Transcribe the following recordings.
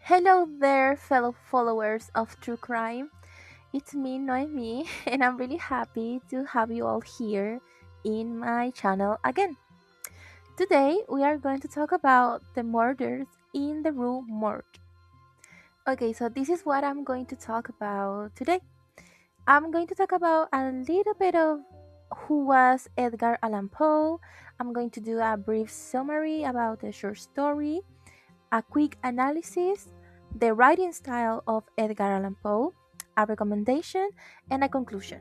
Hello there, fellow followers of True Crime. It's me, Noemí, and I'm really happy to have you all here in my channel again. Today, we are going to talk about the murders in the Rue Morgue. Okay, so this is what I'm going to talk about today. I'm going to talk about a little bit of who was Edgar Allan Poe. I'm going to do a brief summary about the short story, a quick analysis, the writing style of Edgar Allan Poe, a recommendation, and a conclusion.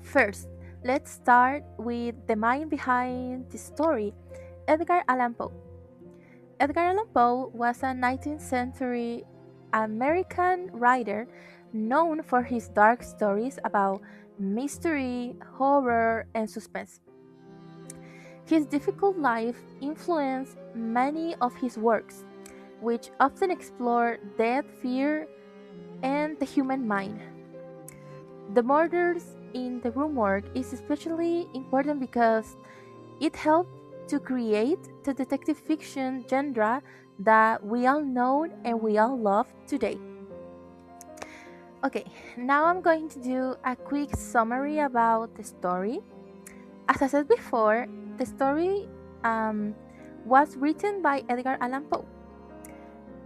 First, let's start with the mind behind the story. Edgar Allan Poe. Edgar Allan Poe was a 19th century American writer known for his dark stories about mystery, horror, and suspense. His difficult life influenced many of his works, which often explore death, fear, and the human mind. The Murders in the Rue Morgue is especially important because it helped to create the detective fiction genre that we all know and we all love today. Okay, now I'm going to do a quick summary about the story. As I said before, the story was written by Edgar Allan Poe,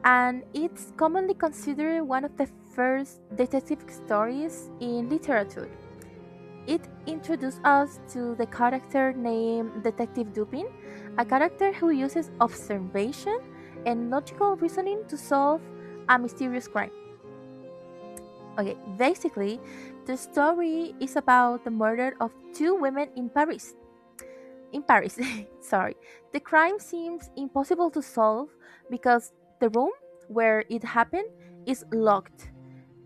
and it's commonly considered one of the first detective stories in literature. It introduced us to the character named Detective Dupin, a character who uses observation and logical reasoning to solve a mysterious crime. Okay, basically, the story is about the murder of two women in Paris. In Paris, sorry. The crime seems impossible to solve because the room where it happened is locked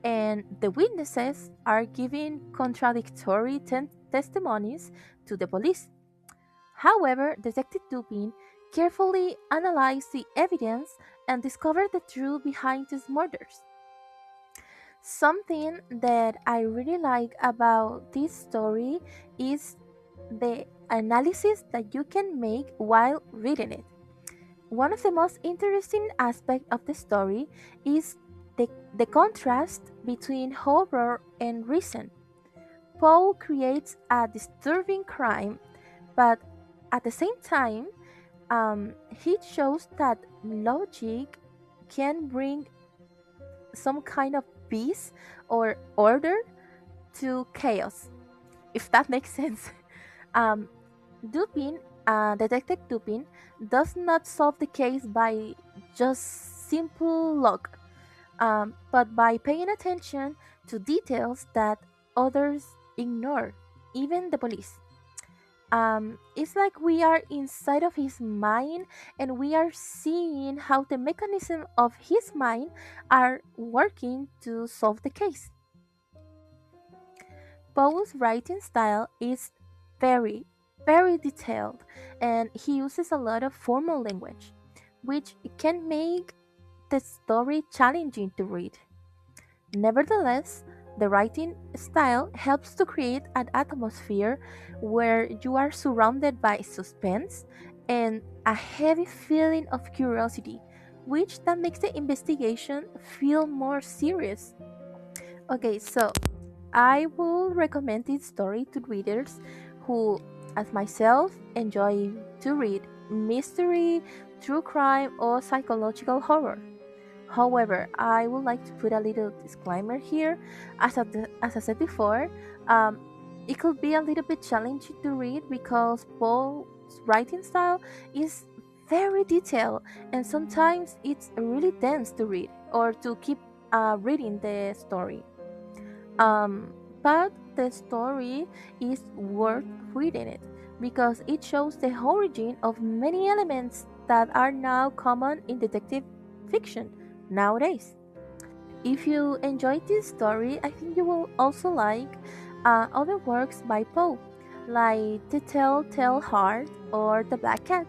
and the witnesses are giving contradictory testimonies to the police. However, Detective Dupin carefully analyzed the evidence and discovered the truth behind these murders. Something that I really like about this story is the analysis that you can make while reading it. One of the most interesting aspects of the story is the contrast between horror and reason. Poe creates a disturbing crime, but at the same time, he shows that logic can bring some kind of peace or order to chaos, if that makes sense. Um, Dupin, Detective Dupin, does not solve the case by just simple luck, but by paying attention to details that others ignore, even the police. It's like we are inside of his mind and we are seeing how the mechanism of his mind are working to solve the case. Poe's writing style is very, very detailed and he uses a lot of formal language, which can make the story challenging to read. Nevertheless, the writing style helps to create an atmosphere where you are surrounded by suspense and a heavy feeling of curiosity, which that makes the investigation feel more serious. Okay, so I will recommend this story to readers who, as myself, enjoy to read mystery, true crime, or psychological horror. However, I would like to put a little disclaimer here. As I said before, um, it could be a little bit challenging to read because Paul's writing style is very detailed and sometimes it's really dense to read or to keep reading the story. But the story is worth reading it because it shows the origin of many elements that are now common in detective fiction nowadays. If you enjoyed this story, I think you will also like other works by Poe, like The Telltale Heart or The Black Cat.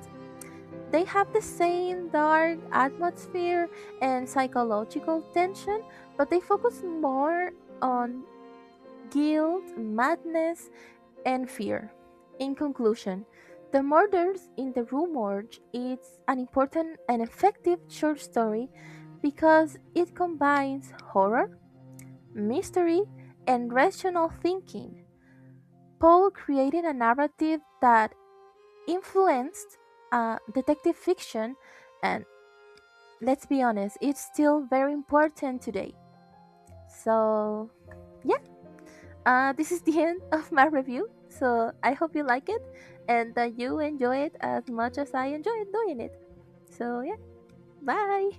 They have the same dark atmosphere and psychological tension, but they focus more on guilt, madness, and fear. In conclusion, The Murders in the Rue Morgue is an important and effective short story because it combines horror, mystery, and rational thinking. Poe created a narrative that influenced detective fiction, and let's be honest, it's still very important today. So, yeah, this is the end of my review. So, I hope you like it and that you enjoy it as much as I enjoyed doing it. So, yeah, bye.